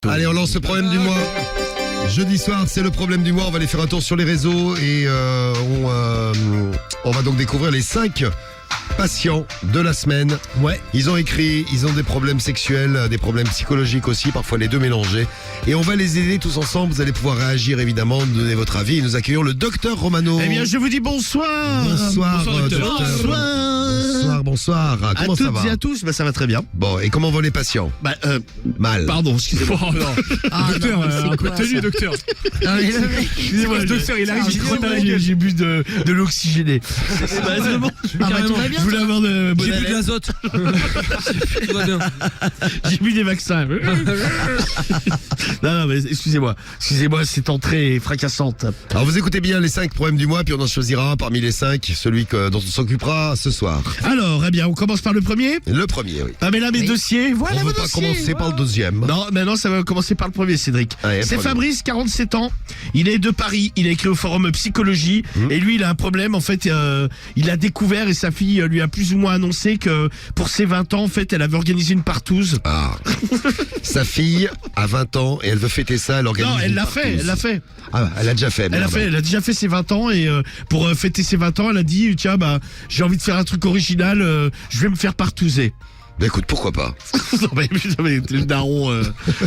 Allez, on lance le problème du mois. Jeudi soir, c'est le problème du mois. On va aller faire un tour sur les réseaux et on va donc découvrir les 5 patients de la semaine. Ouais. Ils ont écrit, ils ont des problèmes sexuels, des problèmes psychologiques aussi, parfois les deux mélangés. Et on va les aider tous ensemble. Vous allez pouvoir réagir évidemment, donner votre avis. Et nous accueillons le docteur Romano. Eh bien, je vous dis bonsoir. Bonsoir, docteur. Bonsoir. Comment ça va À toutes et à tous, ça va très bien. Bon, et comment vont les patients? Mal. Pardon, excusez-moi. Docteur, un peu tenu, docteur. Excusez-moi, le docteur, il arrive, j'ai bu de l'oxygéné. Je voulais avoir de j'ai bu de l'azote. Tout va bien. J'ai bu des vaccins. Non, mais excusez-moi, cette entrée est fracassante. Alors vous écoutez bien les 5 problèmes du mois, puis on en choisira parmi les 5 celui dont on s'occupera ce soir. Alors, eh bien, on commence par le premier. Le premier, oui. Ah, mais là, mes dossiers, voilà On ne vos veut pas dossiers, commencer par le deuxième. Non, mais non, ça va commencer par le premier, Cédric. Allez, C'est premier. Fabrice, 47 ans. Il est de Paris. Il a écrit au forum Psychologie. Et lui, il a un problème. En fait, il a découvert et sa fille lui a plus ou moins annoncé que pour ses 20 ans, en fait, elle avait organisé une partouze. Ah. Sa fille a 20 ans et elle veut fêter ça, elle organise. Non, elle une l'a partouze. fait, elle l'a fait. Ah, elle a déjà fait. merde. Elle a déjà fait ses 20 ans et pour fêter ses 20 ans, elle a dit tiens, j'ai envie de faire un truc original, je vais me faire partouzer. Bah écoute, pourquoi pas. Non, mais le daron,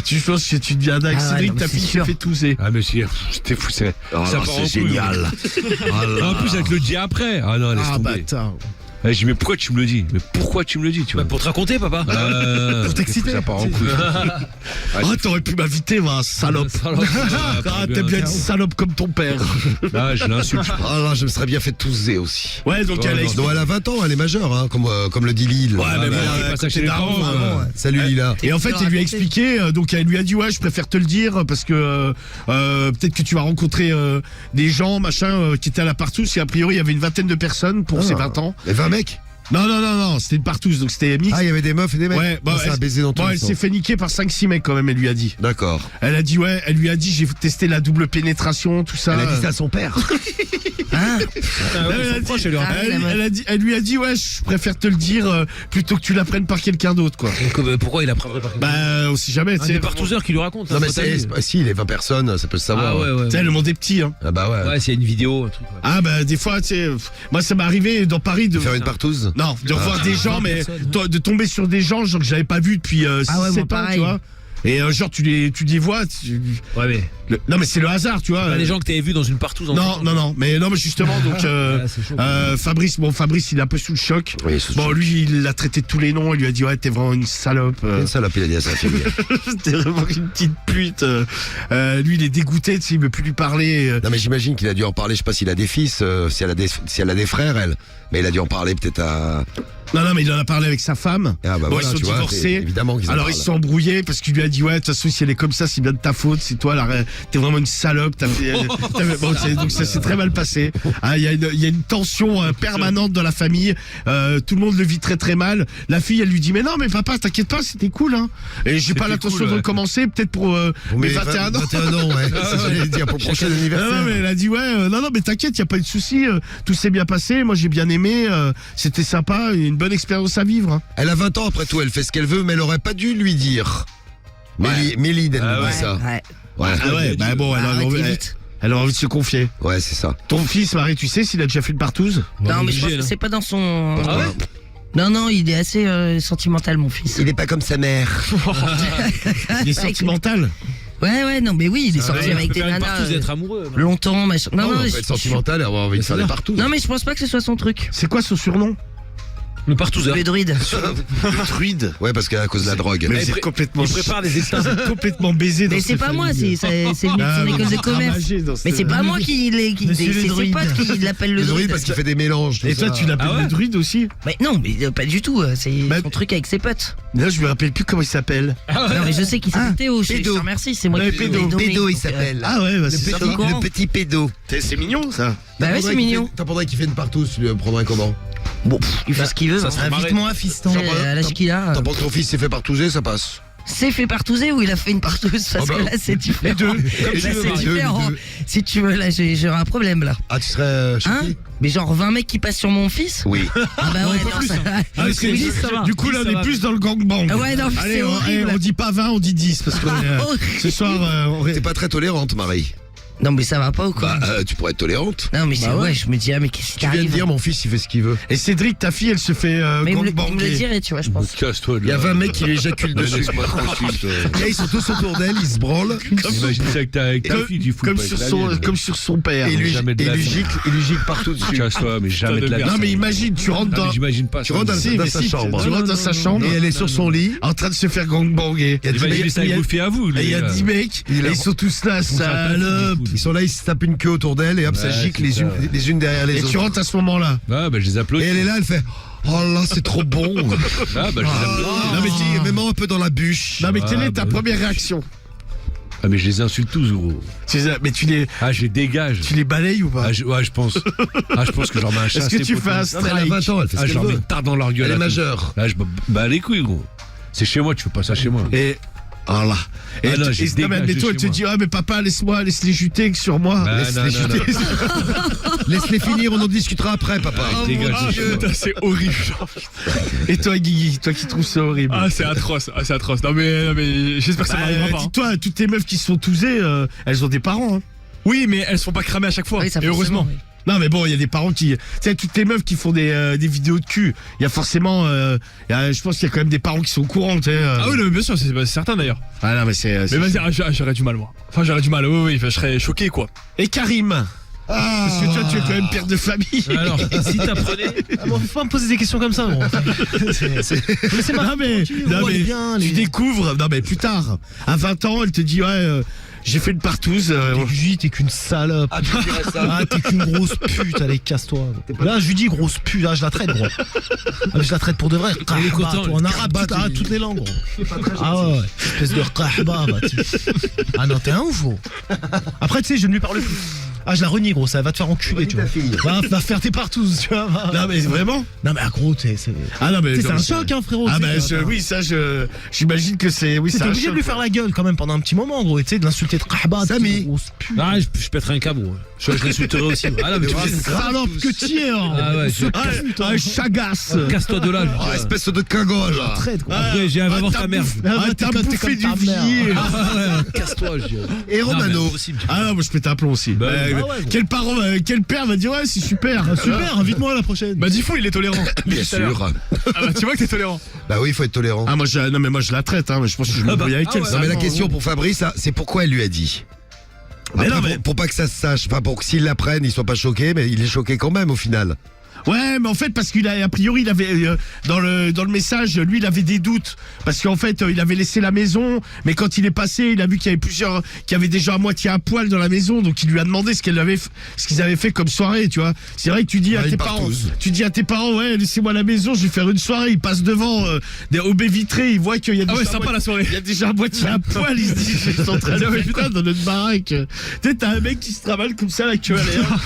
tu penses que tu deviens dingue, Cédric, ta fille se fait touzer. Ah, monsieur, c'était fou, c'est. Oh, ça non, part c'est en couille. génial. En plus, avec le dia après. Ah non, laisse tomber. Bâtard. J'ai dit, mais pourquoi tu me le dis? Mais pourquoi tu me le dis, tu vois? Pour te raconter, papa. Pour t'exciter. Ça part en couille. Oh, t'aurais pu m'inviter, salope. Ah, t'aimes bien une salope comme ton père. Là, je l'insulte. Ah là, je me serais bien fait touzer aussi. Ouais, donc elle a Non, elle a 20 ans, elle est majeure, hein, comme le dit Lille. Ouais, mais bon, il passe à chez les daron, parents, Salut Lila. Et en fait, il lui a expliqué, donc elle lui a dit ouais, je préfère te le dire parce que peut-être que tu vas rencontrer des gens, machin, qui étaient à la partouze. Et a priori, il y avait une vingtaine de personnes pour ses 20 ans. Et 20 mecs? Non, c'était une partouze, donc c'était mix. Ah, il y avait des meufs et des mecs? Ouais, Ah, c'est un baiser dans tous les elle sens. s'est fait niquer par 5-6 mecs quand même, elle lui a dit. D'accord. Elle lui a dit j'ai testé la double pénétration, tout ça. Elle a dit ça à son père. Elle lui a dit ouais, je préfère te le dire plutôt que tu l'apprennes par quelqu'un d'autre, quoi. Pourquoi il apprendrait par quelqu'un? On sait jamais, tu Un sais. des partouzeurs qui lui raconte. Non, mais c'est si, les 20 personnes, ça peut se savoir. Ah ouais. Tu sais, le monde est petit, hein. Ah bah ouais. Ouais, c'est une vidéo, un truc. Ouais. Ah des fois, tu sais, moi ça m'est arrivé dans Paris de Faire une partouze? non, de revoir des gens, mais de tomber sur des gens genre que j'avais pas vu depuis 6-7 ans, tu vois. Et genre tu les vois. Ouais, mais. Non mais c'est le hasard, tu vois. Pas des gens que t'avais vus dans une partouze en Non, mais justement, donc c'est chaud. Fabrice, il est un peu sous le choc. Oui, sous le choc. Lui, il l'a traité de tous les noms, il lui a dit ouais, t'es vraiment une salope. Une salope, il a dit à sa fille. T'es vraiment une petite pute. Lui, il est dégoûté, tu sais, il veut plus lui parler. Non mais j'imagine qu'il a dû en parler, je sais pas s'il a des fils, si elle a des frères, elle. Mais il a dû en parler peut-être à... Non, mais il en a parlé avec sa femme. Ah bah voilà, ils sont tu vois, divorcés. évidemment qu'ils en Alors ils parlent. se sont embrouillés parce qu'il lui a dit ouais, de toute façon si elle est comme ça, c'est bien de ta faute, c'est toi, t'es vraiment une salope. Donc ça s'est très mal passé. Il y a une tension permanente dans la famille. Tout le monde le vit très très mal. La fille, elle lui dit mais non, mais papa, t'inquiète pas, c'était cool, hein. Et j'ai pas l'intention cool, de ouais. recommencer, peut-être pour mes 21 ans. 21 ans, ouais. C'est ce que j'allais dire pour le prochain anniversaire. Non, mais elle a dit ouais, non, mais t'inquiète, y a pas eu de souci, tout s'est bien passé. Moi j'ai bien aimé, c'était sympa, une bonne expérience à vivre. Hein. Elle a 20 ans après tout, elle fait ce qu'elle veut, mais elle aurait pas dû lui dire. Mélide, elle nous dit ça. Ouais. Ah ouais, bon, elle a envie de se confier. Ouais, c'est ça. Ton fils, Marie, tu sais s'il a déjà fait une partouze? Non, mais je pense que c'est pas dans son. Ah ouais? Non, il est assez sentimental, mon fils. Il est pas comme sa mère. Il est sentimental. Ouais, non, mais oui, il est sorti avec des Faire une nanas partouze et être amoureux. longtemps, machin. Non, on peut je- être sentimental et avoir envie de faire des partous. non, mais je pense pas que ce soit son truc. C'est quoi son surnom? Le partouzeur. Le druide. Le druide. Ouais, parce qu'à cause de la drogue. Mais il vous êtes pré- complètement... il prépare des états. Vous êtes complètement baisé dans Mais cette c'est pas moi, famille. c'est le mec de son école de commerce. Mais c'est pas moi qui c'est ses potes qui l'appellent le Le druide druide. parce qu'il fait des mélanges. tout Et toi, ça. tu l'appelles Ah ouais le druide aussi? Mais non, mais pas du tout. C'est Bah, son truc avec ses potes. Là, je me rappelle plus comment il s'appelle. Non, mais je sais qu'il s'appelle Théo. Je Pédo. te remercie, c'est moi Ouais, qui Pédo. Pédo, il s'appelle. Ah ouais, Le c'est ça. petit- petit, le petit pédo. C'est mignon, ça. Bah ouais, c'est mignon. T'en prendrais qu'il fait une partouze, tu le prendrais comment? Bon, il fait ce qu'il veut. Ça hein. serait marrant. Invite-moi, fiston. À l'âge qu'il a. T'en penses que ton fils s'est fait partouzer, ça passe? s'est fait partouzer ou il a fait une partouze? Parce que là, c'est différent. Les deux. Là, c'est différent. Si tu veux, là, j'aurai un problème, là. Ah, tu serais choqué? Mais genre 20 mecs qui passent sur mon fils? Oui. Ah bah ouais, non, ça va. Ah, Oui, ça va. du coup, là, on est plus dans le gangbang. Ah ouais, non, Allez, c'est horrible. on dit pas 20, on dit 10. Parce que ce soir, T'es pas très tolérante, Marie. Non, mais ça va pas ou quoi? Tu pourrais être tolérante. Non, mais c'est ouais, je me dis, mais qu'est-ce qui Tu viens de t'arrive? dire, mon fils, il fait ce qu'il veut. Et Cédric, ta fille, elle se fait Mais il me le gangbanger. dirait, tu vois, je pense. Casse-toi de Il y a là. 20 mecs qui l'éjaculent dessus. Laisse-moi tranquille, Là, ils sont tous autour d'elle, ils se branlent. Imagine ça avec ta fille, tu fous Comme pas sur avec la son, mienne. comme sur son père. Et lui jamais de la vie. gicle partout dessus. Casse-toi, mais jamais de la vie. Non, mais imagine, tu rentres Non, dans. mais j'imagine pas. Tu ça. rentres Si, dans mais sa si, chambre. Tu rentres dans sa chambre. Et elle est sur son lit. En train de se faire gangbanger. Imaginez ça avec vos filles à vous. Et il y a les gars. 10 mecs, et ils sont tous là, salope. Ils sont là, ils se tapent une queue autour d'elle et hop, ça Ouais, gicle c'est les unes derrière les Et autres. tu rentres à ce moment-là. Ah, bah, je les applaudis. Et elle est là, elle fait oh là, c'est trop bon. Ah, bah, je les applaudis. Non, mais dis, mets-moi un peu dans la bûche. Non, mais quelle Ah, est ta bah, première réaction? Ah, mais je les insulte tous, gros. Mais tu Ah, je les dégage. les balayes ou pas? Ouais, je pense. Ah, je pense que j'en mets un chat. Est-ce que tu fais un Non, mais elle a 20 ans, elle fait ce Ah, je qu'elle leur mets veut. une tarte dans leur gueule. Elle est là, tout. majeure. Là, je bats les couilles, gros. C'est chez moi, tu fais pas ça chez moi. Et. Voilà. Et Ah non, elle j'ai non, mais dégagé toi, chez elle te moi. dit, ah, mais papa, laisse-les juter sur moi. Bah, Laisse-les non, non, chuter. Laisse-les finir, on en discutera après, papa. Dégage de chez moi. Putain, c'est horrible. Et toi, Guigui, toi qui trouves ça horrible. Ah, c'est atroce. Ah, c'est atroce. Non, mais j'espère que ça m'arrivera pas. Hein. Dis-toi, toutes tes meufs qui se sont tousées, elles ont des parents. Hein. Oui, mais elles se font pas cramer à chaque fois. Oui, ça Et heureusement. forcément, oui. Non, mais bon, il y a des parents qui. Tu sais, toutes les meufs qui font des vidéos de cul, il y a forcément. Je pense qu'il y a quand même des parents qui sont au courant, tu sais. Ah oui, non, mais bien sûr, c'est certain d'ailleurs. Ah non, mais c'est. Mais vas-y, j'aurais du mal, moi. Enfin, j'aurais du mal, oui, je serais choqué, quoi. Et Karim parce que toi, tu es quand même père de famille. Alors, si t'apprenais. Ah bon, faut pas me poser des questions comme ça, gros. C'est Non, mais tu découvres. Non, mais plus tard. À 20 ans, elle te dit, ouais, j'ai fait une partouze. Je dis, t'es qu'une salope. Ah, tu dirais ça. Ah, t'es qu'une grosse pute, allez, casse-toi. Là, je lui dis grosse pute, là, je la traite, gros. Ah, mais je la traite pour de vrai. Elle est Kahba, contente, toi, en arabe, toutes les langues, gros. Ah ouais, espèce de kahba, bah, ah non, t'es un ouf, gros. Après, tu sais, je ne lui parle plus. Ah, je la renie, gros, ça va te faire enculer, tu vois. Va faire tes partous, tu vois. Non, mais vraiment. Non, mais gros, c'est Ah, non, mais. un choc, hein, frérot. Ah, tu sais, bah, oui, ça, j'imagine que c'est. Oui, t'es c'est un obligé de choc. lui faire la gueule quand même pendant un petit moment, gros, et tu sais, de l'insulter de kahba, Samy. de grosse pute. Ah, je pèterai un câble, gros. Je l'insulterai aussi. Ah, non, mais tu vois. Salope que tu es, hein. Ah, ouais, Un chagasse. casse-toi de là. Oh, espèce de cagole. Traite, gros. Après, j'ai un va voir ta mère. T'as bouffé du vier. Ah, ouais, casse-toi, je dis. Et Non, mais Romano. impossible. Ah non, moi je pète un plomb aussi. Bah, Euh, ouais, gros. quel père va dire ouais c'est super. Super, invite-moi à la prochaine. Bah, Diffou, il est tolérant. Bien sûr. Ah, bah, tu vois que t'es tolérant. Bah oui, il faut être tolérant. Ah moi non mais moi je la traite hein, mais je pense que je me brouille avec elle. Non, mais la question pour Fabrice, c'est pourquoi elle lui a dit. Mais Après, non, mais- pour pas que ça se sache, enfin pour que s'il l'apprenne, il soit pas choqué, mais il est choqué quand même au final. Ouais, mais en fait parce qu'il a priori il avait dans le message lui il avait des doutes parce qu'en fait il avait laissé la maison mais quand il est passé il a vu qu'il y avait plusieurs qui avaient déjà à moitié à poil dans la maison donc il lui a demandé ce qu'ils avaient fait comme soirée tu vois. C'est vrai que tu dis à Ouais, tes une parents partouze. ouais laissez-moi la maison je vais faire une soirée il passe devant des baies vitrées il voit qu'il y a Ah déjà ouais, sympa la soirée. il y a déjà à moitié à poil il se dit je suis en train de faire quoi dans notre baraque. Tu sais t'as un mec qui se travaille comme ça la queue à l'air.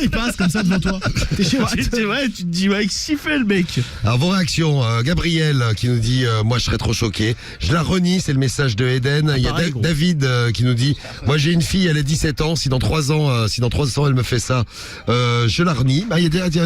Il passe comme ça devant toi. T'es chiant. Ouais, tu te dis ouais qu'est-ce qu'il fait le mec. Alors vos réactions, Gabriel qui nous dit moi je serais trop choqué. Je la renie, c'est le message de Eden. Il y a pareil, gros. David qui nous dit moi j'ai une fille, elle a 17 ans, si dans 3 ans elle me fait ça, je la renie. Bah,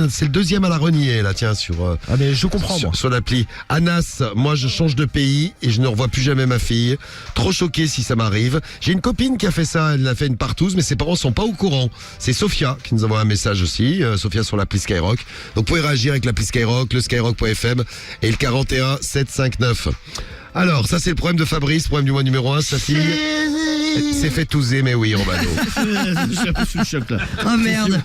c'est le deuxième à la renier là tiens sur Ah, mais je comprends, moi. sur l'appli. Anas, moi je change de pays et je ne revois plus jamais ma fille. Trop choqué si ça m'arrive. J'ai une copine qui a fait ça, elle a fait une partouze mais ses parents sont pas au courant. C'est Sophia qui nous envoie un message aussi, Sophia sur l'appli Skyrock. Donc vous pouvez réagir avec l'appli Skyrock, le skyrock.fm et le 41 759. Alors, ça c'est le problème de Fabrice, problème du mois numéro 1, sa fille s'est fait touser, mais oui, Romano. Je suis un peu sous le choc là. Oh merde.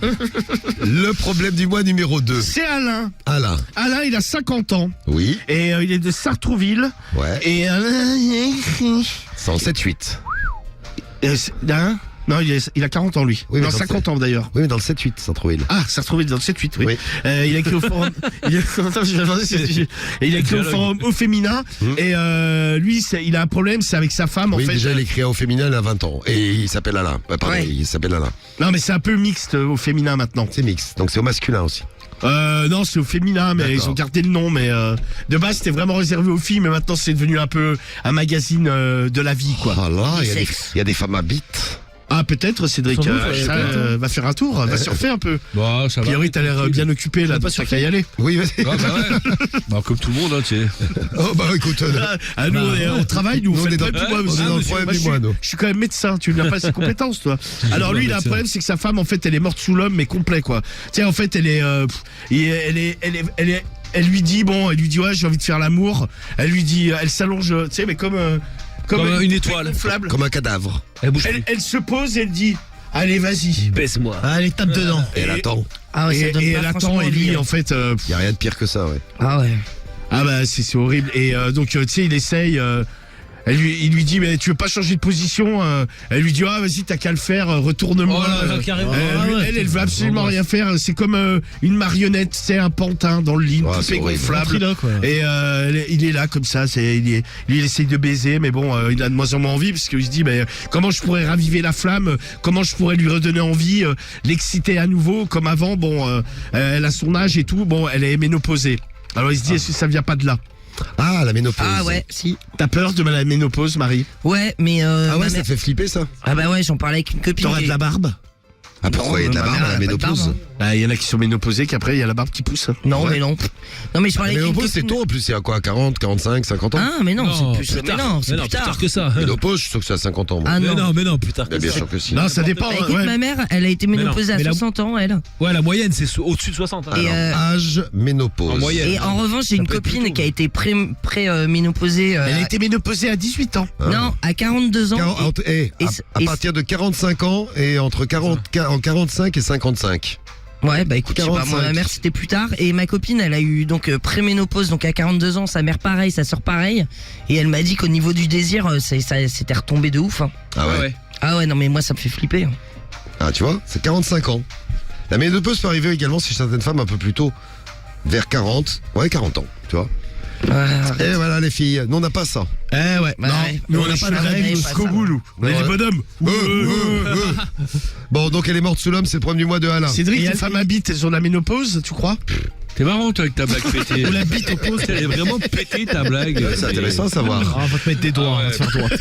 Le problème du mois numéro 2. C'est Alain. Alain, Alain, il a 50 ans oui, et il est de Sartrouville. ouais, Et Alain, 107-8. Alain non, il a 40 ans lui. Oui, mais non, dans 50 ans d'ailleurs. Oui, mais dans le 7-8, Centre-Ville. Ah, Sartrouville dans le 7-8, oui. Oui. Il a écrit au forum. Il a écrit au forum au féminin. Et lui, il a un problème, c'est avec sa femme Oui, en fait. déjà, il écrit au féminin, il a 20 ans. Et il s'appelle Alain. Pardon, Ouais. il s'appelle Alain. Non, mais c'est un peu mixte au féminin maintenant. C'est mix, donc c'est au masculin aussi. Non, c'est au féminin, mais D'accord. ils ont gardé le nom. Mais de base, c'était vraiment réservé aux filles, mais maintenant, c'est devenu un peu un magazine de la vie, quoi. Oh là, Du il sexe. y a des femmes à bites. Ah, peut-être, Cédric. Sans doute, ouais, ça, peut-être. va faire un tour, va surfer un peu. Bah, ça va. Priori, t'as l'air bien occupé, là, pas t'as qu'à y aller. Oui, vas-y. Ah, bah ouais. Bah, comme tout le monde, hein, tu sais. Oh bah écoute, Ah, nous, on travaille, nous, nous, on on fait est pas dans- tout moi. on est monsieur. dans le Monsieur, problème moi, du je suis- mois, nous. Je suis quand même médecin, tu n'as pas ses compétences, toi. Alors lui, il a un problème, c'est que sa femme, en fait, elle est morte sous l'homme, mais complet, quoi. Tu sais, en fait, elle lui dit, ouais, j'ai envie de faire l'amour. Elle lui dit, elle s'allonge, tu sais, mais comme Une étoile. gonflable. comme un cadavre. Elle bouge plus. Elle se pose et elle dit, allez, vas-y. Baisse-moi. Allez, tape dedans. Et elle attend. Ah ouais, ça Et donne pas elle attend, franchement et lui, envie, en fait, Il y a rien de pire que ça, ouais. Ah ouais. ah bah c'est horrible. Et donc tu sais, il essaye. Il lui dit, mais tu veux pas changer de position? Elle lui dit, ah vas-y, t'as qu'à le faire, retourne-moi. Oh là là, carrément. Elle veut absolument rien faire. C'est comme une marionnette, c'est un pantin dans le lit, une Ouais, c'est poupée horrible. gonflable. Ventriloque, ouais. Et il est là comme ça. Lui, il essaye de baiser, mais bon, il a de moins en moins envie parce qu'il se dit, mais comment je pourrais raviver la flamme? Comment je pourrais lui redonner envie, l'exciter à nouveau comme avant? Bon, elle a son âge et tout. Bon, elle est ménopausée. Alors il se dit, est-ce que ça vient pas de là? Ah, la ménopause. Ah ouais, si. T'as peur de la ménopause, Marie? Ouais, mais Ah ma ouais, ça mère- te fait flipper, ça? Ah bah ouais, j'en parlais avec une copine. T'aurais de la barbe? Ah pourquoi il y a de la ma barbe mère, à la elle a pas de ménopause? barbe, Bah, il y en a qui sont ménopausés, qu'après, il y a la barbe qui pousse. Non, Ouais. mais non. Non, mais je La parlais avec une ménopause, c'est copine. tôt en plus, c'est à quoi? 40, 45, 50 ans? Ah, mais non, c'est plus, mais tard. non, c'est Mais non, plus tard. que ça. Ménopause, je suis sûr que c'est à 50 ans. moi. Ah Mais non. non, plus tard que Bien ça. sûr que si. Non, ça dépend. Bah, écoute, ouais. ma mère, elle a été non, ménopausée à mais la- 60 ans, elle. Ouais, la moyenne, c'est au-dessus de 60. hein. Et, Âge, ménopause. En moyenne. Et en revanche, j'ai une peut être plus copine tôt. qui a été pré-ménopausée. Elle a été ménopausée à 18 ans. Non, à 42 ans. et À et- partir de 45 ans et entre 45 et 55. Ouais, bah écoute, je sais pas, moi, 45. ma mère c'était plus tard. Et ma copine, elle a eu donc pré-ménopause, donc à 42 ans, sa mère pareil, sa soeur pareil. Et elle m'a dit qu'au niveau du désir, ça c'était retombé de ouf. Hein. Ah ouais. ouais. Ah ouais, non mais moi ça me fait flipper. Hein. Ah, tu vois, c'est 45 ans. La ménopause peut arriver également chez certaines femmes un peu plus tôt. Vers 40. Ouais, 40 ans, tu vois. Et voilà les filles, nous on n'a pas ça. Eh ouais. Bah non, ouais. nous on Ouais, n'a je pas de suis règles rêve, jusqu'au pas bout, nous. On est Ouais. des bonhommes. Bon, donc elle est morte sous l'homme, c'est le premier du mois de Alain. Cédric, Et les elle- femmes habitent, elles ont la ménopause, tu crois? T'es marrant, toi, avec ta blague pétée. Ou la bite au poste. Elle est vraiment pétée, ta blague. C'est intéressant à savoir. Ah, on va te mettre des doigts, Ah ouais. on va te faire droite.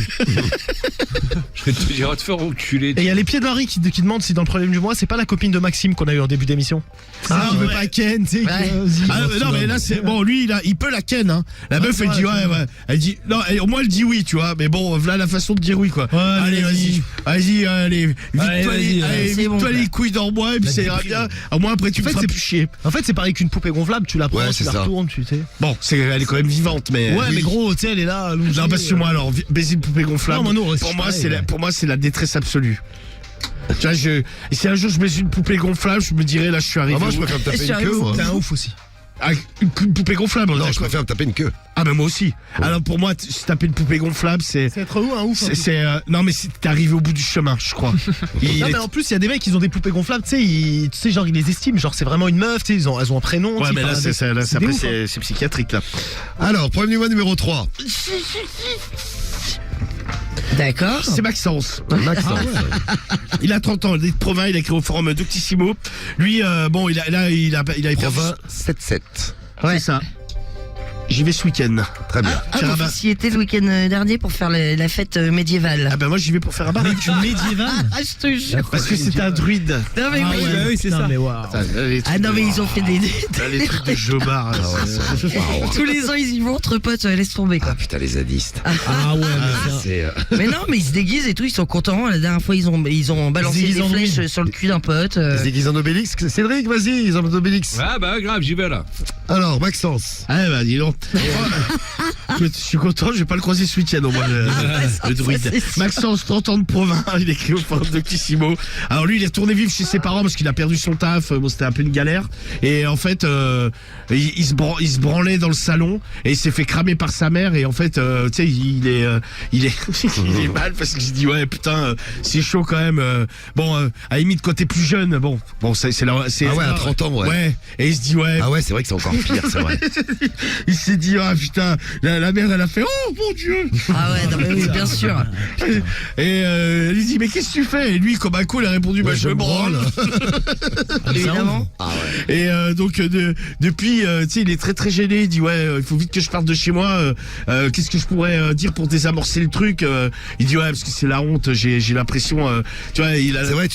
Je vais te dire, te faire enculer. Et il y a les pieds de Marie qui demandent si dans le problème du mois, c'est pas la copine de Maxime qu'on a eu en début d'émission. Ah, Qui veut ouais. pas Ken, tu sais. Ouais. Ah mais non mais là c'est bon, lui il peut la ken hein. La meuf c'est elle vrai, dit c'est ouais. Elle dit non, au moins elle dit oui, tu vois. Mais bon, voilà la façon de dire oui quoi. Ouais, allez vas-y. vas-y, allez, vite-toi vas-y, c'est vite-toi bon, les couilles dans moi et puis ça ira bien. Au moins après tu En me fait, feras c'est- plus chier. En fait, c'est pareil qu'une poupée gonflable, tu la prends, Ouais, tu c'est la ça. retournes, tu sais. Bon, elle est quand même vivante mais Ouais, mais gros, tu sais, elle est là. allongée, non parce que moi alors baiser une poupée gonflable. Non, mais nous, pour moi pareil, c'est ouais. pour moi c'est la détresse absolue. Tu vois, si un jour je baise une poupée gonflable, je me dirais là je suis arrivé. Ah, moi je au- préfère me taper Je une suis queue. arrivé moi. T'es un ouf aussi. Ah, une poupée gonflable. Non, d'accord. je préfère me taper une queue. Ah mais moi aussi. Alors pour moi, se taper une poupée gonflable, c'est C'est être où, un ouf. non mais t'es arrivé au bout du chemin, je crois. Il Non, est- mais en plus, il y a des mecs qui ont des poupées gonflables, tu sais, tu sais, genre, ils les estiment, genre, c'est vraiment une meuf, tu sais, elles ont un prénom. tu Ouais sais, mais là enfin, c'est des après ouf, hein. c'est psychiatrique là. Alors, problème du mois numéro 3. D'accord. C'est Maxence. Maxence. Il a 30 ans, il est de Provins, il a écrit au forum Doctissimo. Lui bon, il a perdu. Provins 7-7. C'est ça. J'y vais ce week-end. Très bien. Ah, Faire un vous bar. y étiez le week-end dernier pour faire la fête médiévale. Ah ben moi j'y vais pour faire un bar. Du médiéval. Ah, je te jure. Parce que c'est un druide. Non, mais Ah oui. ouais, oui, c'est putain, ça. mais waouh. Ah non, mais ils ont fait des. Les trucs de Jobard. Tous les ans, ils y vont entre potes, laisse tomber quoi. Ah putain, les zadistes. Ah ouais, mais C'est. Mais non, mais ils se déguisent et tout, ils sont contents. La dernière fois, ils ont balancé Ils des en flèches ont sur le cul d'un pote. Les déguisés en Obélix. Cédric, vas-y, ils ont Obélix. Ah bah grave, j'y vais là. Alors, Maxence. Ah bah dis donc. Je suis content, je vais pas le croiser ce week-end au moins le druide. c'est sûr. Maxence, 30 ans de Provins, il écrit au forum Doctissimo. Alors lui, il est retourné vivre chez ses parents parce qu'il a perdu son taf. Bon, c'était un peu une galère. Et en fait, il se branlait dans le salon et il s'est fait cramer par sa mère. Et en fait, tu sais, il est il est mal parce qu'il se dit ouais putain, c'est chaud quand même. Bon, à la limite quand t'es plus jeune, bon, c'est là, c'est Ah ouais, à 30 ans, ouais. Ouais. Et il se dit ouais. Ah ouais, c'est vrai que c'est encore pire, c'est vrai. s'est dit, ah putain, la mère, elle a fait, oh mon Dieu. Ah ouais, non, mais oui, bien sûr. Et elle lui dit, mais qu'est-ce que tu fais? Et lui, comme un coup, il a répondu, bah, je me branle. Évidemment. Et donc depuis, tu sais, il est très très gêné. Il dit ouais, il faut vite que je parte de chez moi. Qu'est-ce que je pourrais dire pour désamorcer le truc? Il dit ouais, parce que c'est la honte. J'ai l'impression, tu vois, C'est vrai,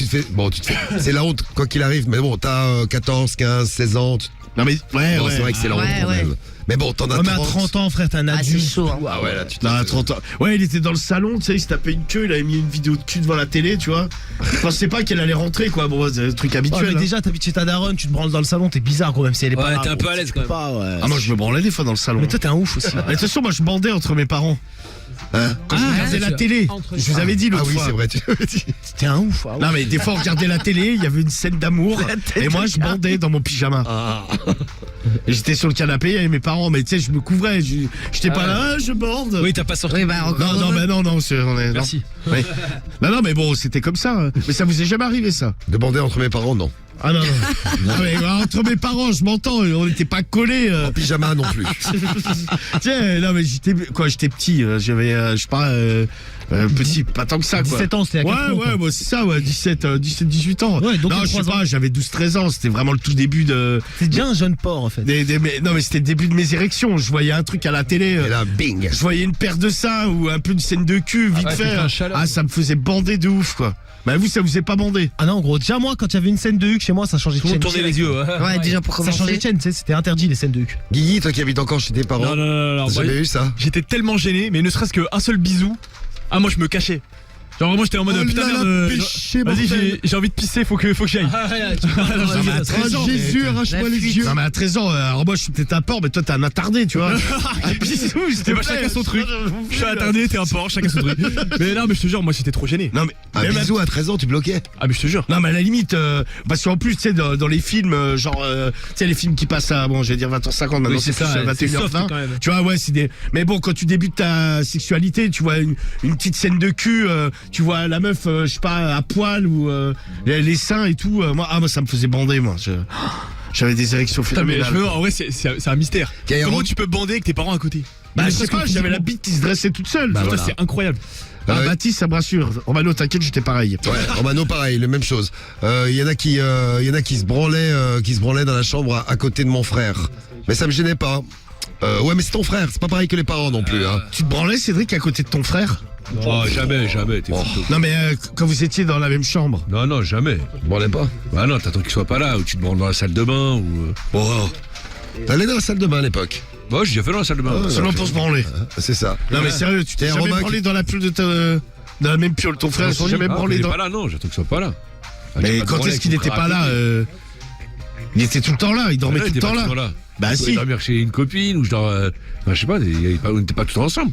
c'est la honte quoi qu'il arrive. Mais bon, t'as 14, 15, 16 ans. Non mais ouais, Bon, ouais. c'est vrai que c'est la honte Ouais, quand même. ouais. Mais bon, t'en as Ouais, mais à 30. 30 ans, frère, t'es un Ah, c'est adulte. chaud. Hein. Ah ouais, là, tu Non, à 30 ans. Ouais, il était dans le salon, tu sais, il se tapait une queue, il avait mis une vidéo de cul devant la télé, tu vois. Je pensais pas qu'elle allait rentrer, quoi. Bon, c'est un truc Ouais, habituel. mais hein. déjà, t'habites chez ta daronne, tu te branles dans le salon, t'es bizarre, gros, même si elle est pas Ouais, là, t'es un gros. peu à l'aise quand même. Pas, ouais. Ah, moi, je me branlais des fois dans le salon. Mais toi, t'es un ouf aussi. Mais de toute façon, moi, je bandais entre mes parents. Quand je regardais la télé, je vous avais dit Ah l'autre oui, fois. c'est vrai, tu l'avais dit. T'es un ouf. Ah ouais. Non mais des fois on regardait la télé, il y avait une scène d'amour et moi je bandais dans mon pyjama. Et j'étais sur le canapé, il y avait mes parents, mais tu sais je me couvrais, j'étais pas là, je bande. Oui, t'as pas sorti. Oui, bah encore. Non, heureux. non, Merci. Non. Oui. Non, mais bon, c'était comme ça. hein. Mais ça vous est jamais arrivé ça? De bander entre mes parents, non. Ah non. Non, mais entre mes parents, je m'entends, on n'était pas collés. En pyjama non plus. Tiens, non mais j'étais petit, j'avais, je sais pas, petit, pas tant que ça quoi. 17 ans, c'était à quel point, Ouais, quoi. moi c'est ça, ouais, 18 ans. Ouais, donc non, t'as je sais 3 ans. pas, j'avais 12-13 ans, c'était vraiment le tout début de. T'es déjà un jeune porc, en fait. Non mais c'était le début de mes érections. Je voyais un truc à la télé. Et là, bing. Je voyais une paire de seins ou un peu une scène de cul vite ouais, fait. c'était un chaleur. Ah, ça me faisait bander de ouf quoi. Bah vous, ça vous est pas bandé? Ah non, gros, déjà, moi, quand il y avait une scène de Huck chez moi, ça changeait de Tout le chaîne. monde tournait les yeux. Ouais, déjà pour Ça changeait commencer. de chaîne, tu sais, c'était interdit les scènes de Huck. Guigui, toi qui habites encore chez tes parents. Non, non, non, non. T'as moi, jamais eu ça? J'étais tellement gêné, mais ne serait-ce qu'un seul bisou. Ah, moi je me cachais. Genre vraiment j'étais en mode Oh putain là là, merde. péché Vas-y, mortel. j'ai envie de pisser, faut que j'aille. Non, mais à 13 ans, Jésus, arrache-moi les yeux. Non mais à 13 ans, alors moi je suis peut-être un porc, mais toi t'es un attardé, tu vois. Un bisou, s'il te Eh ben, plaît. chacun son truc. Je suis attardé, t'es un porc, chacun son truc. Mais non, mais je te jure, moi j'étais trop gêné. Non mais, Un même à- bisou à 13 ans, tu bloquais. Ah, mais je te jure. Non mais à la limite, parce qu'en plus tu sais dans les films, genre, tu sais les films qui passent à, bon je vais dire 20h50, maintenant Oui, c'est c'est plus ça, à c'est 21h20. soft, quand même. Tu vois, ouais, c'est des. Mais bon, quand tu débutes ta sexualité, tu vois une petite scène de cul, tu vois la meuf, je sais pas, à poil ou les seins et tout. Moi ça me faisait bander, moi. J'avais des érections Putain, mais phénoménales. en vrai, c'est un mystère. Qu'il y a un Comment rond- tu peux bander avec tes parents à côté? Bah, Mais je sais parce pas, que j'avais la physiquement- bite qui se dressait toute seule. Bah, tu vois. Putain, c'est incroyable. Ah, Ouais. Baptiste, ça me rassure. Romano, t'inquiète, j'étais pareil. Ouais, Romano, pareil, la même chose. Il y en a qui se branlaient dans la chambre à côté de mon frère. Mais ça me gênait pas. Ouais, mais c'est ton frère, c'est pas pareil que les parents non plus. Hein. Tu te branlais, Cédric, à côté de ton frère? Oh, jamais, t'es fou. Non, mais quand vous étiez dans la même chambre. Non, non, jamais. Tu branlais pas. Bah non, t'attends qu'il soit pas là, ou tu te branles dans la salle de bain, ou. Oh. T'allais dans la salle de bain à l'époque. Bah, j'ai déjà fait dans la salle de bain. Seulement pour se branler. C'est ça. Non, mais sérieux, tu t'es T'es jamais Romain branlé qui- dans la piole de ta. Dans la même piole, ton frère, ils sont jamais Ah, branlé il est dans. pas là, non, j'attends qu'il soit pas là. Ah, Mais j'ai pas de quand branler est-ce qu'il avec n'était mon pas frère à là côté. Il était tout le temps là, il dormait Ah, tout il le était temps pas là. toujours là. Bah Je pouvais si. dormir chez une copine, ou je dors. Bah, je sais pas, on n'était pas tous ensemble.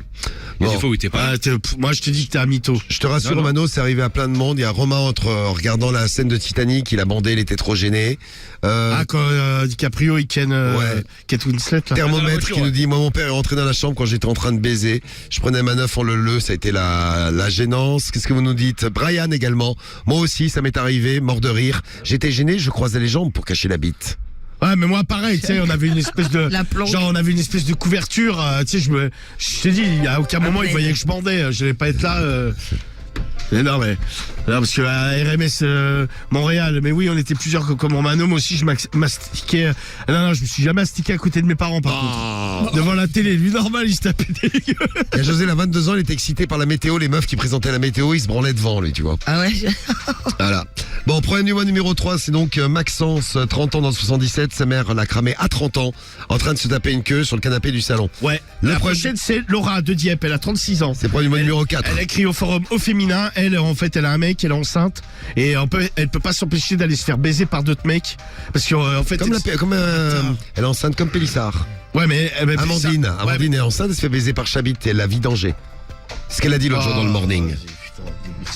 Il y a Bon. des fois où il était pas là. Ah, moi je te dis que t'es un mytho. Je te rassure, Non, non. Romano, c'est arrivé à plein de monde. Il y a Romain en regardant la scène de Titanic, il a bandé, il était trop gêné. Ah, quand DiCaprio il ken Ouais. Kate Winslet là. Dans la Thermomètre voiture, qui ouais. nous dit, moi mon père est rentré dans la chambre quand j'étais en train de baiser. Je prenais ma neuf en le, ça a été la gênance. Qu'est-ce que vous nous dites? Brian également. Moi aussi, ça m'est arrivé, mort de rire. J'étais gêné, je croisais les jambes pour cacher la bite. Ouais, mais moi pareil, tu sais, on avait une espèce de La planque. genre on avait une espèce de couverture, tu sais, je t'ai dit, à aucun moment il plaine. voyait que je bandais, je n'allais pas être là. Mais non, mais non, parce que à RMS Montréal, mais oui, on était plusieurs comme Romano, moi aussi je mastiquais. Non, je me suis jamais mastiqué à côté de mes parents par contre. Devant la télé, lui normal, il se tapait des gueules. Il y a José, il a 22 ans, il était excité par la météo, les meufs qui présentaient la météo, il se branlait devant lui, tu vois. Ah ouais. Voilà. Bon, problème du mois numéro 3, c'est donc Maxence, 30 ans dans le 77, sa mère l'a cramé à 30 ans, en train de se taper une queue sur le canapé du salon. Ouais. Le La problème- prochaine, c'est Laura de Dieppe, elle a 36 ans. C'est problème du mois numéro 4. Elle a écrit au forum au féminin. Elle, en fait, elle a un mec, elle est enceinte et elle peut pas s'empêcher d'aller se faire baiser par d'autres mecs parce que en fait. Elle est enceinte comme Pélissard. Ouais, mais Amandine, Amandine est enceinte, elle se fait baiser par Chabit, elle la vit danger. C'est ce qu'elle a dit l'autre jour dans le morning.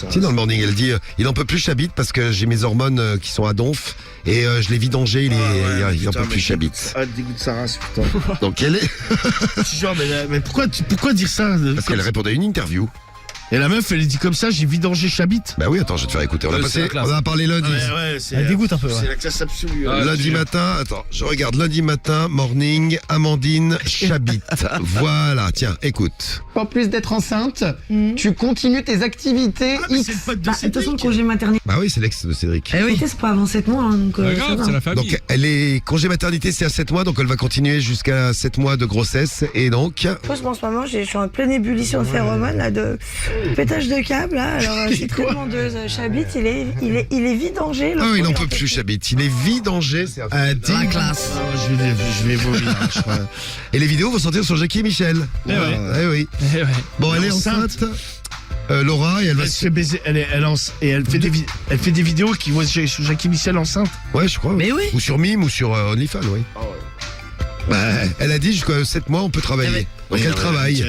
Si, dans le morning, elle dit il en peut plus Chabit parce que j'ai mes hormones qui sont à donf et je les vidanger, il en peut plus Chabit. Ah, dégoûte sa race, putain. Donc elle est Genre, mais pourquoi dire ça parce qu'elle répondait à une interview. Et la meuf, elle dit comme ça, j'ai vidangé Chabit. Bah oui, attends, je vais te faire écouter. C'est la classe. On a parlé lundi. Ouais, c'est. Elle dégoûte un peu, ouais. C'est la classe absolue. Lundi matin, attends, je regarde lundi matin, morning, Amandine, Chabit. Voilà, tiens, écoute. En plus d'être enceinte, tu continues tes activités C'est X. le pote de Bah, de toute façon, le Cédric. congé maternité, Bah oui, c'est l'ex de Cédric. Eh oui. c'est pas avant 7 mois, hein, donc Pas ça grave, va. c'est la famille. Donc, elle est congé maternité, c'est à 7 mois, donc elle va continuer jusqu'à 7 mois de grossesse. Et donc, En ce moment, je suis en pleine ébullition de phéromones, là, de pétage de câble, là. Alors, je suis très demandeuse. Chabit, il est vidangé. oh, il n'en peut plus, Chabit. Il est vidangé. C'est La classe. Je vais vomir. je crois. Et les vidéos vont sortir sur Jackie et Michel. Eh ouais. Eh oui. Eh ouais. Bon, elle est Enceinte. enceinte. Laura, et elle va Elle se fait baiser. Elle fait des vidéos qui voient Jackie Michel enceinte. Ouais, je crois. Mais oui. Ou sur Mime ou sur OnlyFans, oui. Bah, elle a dit jusqu'à 7 mois, on peut travailler. Donc elle travaille.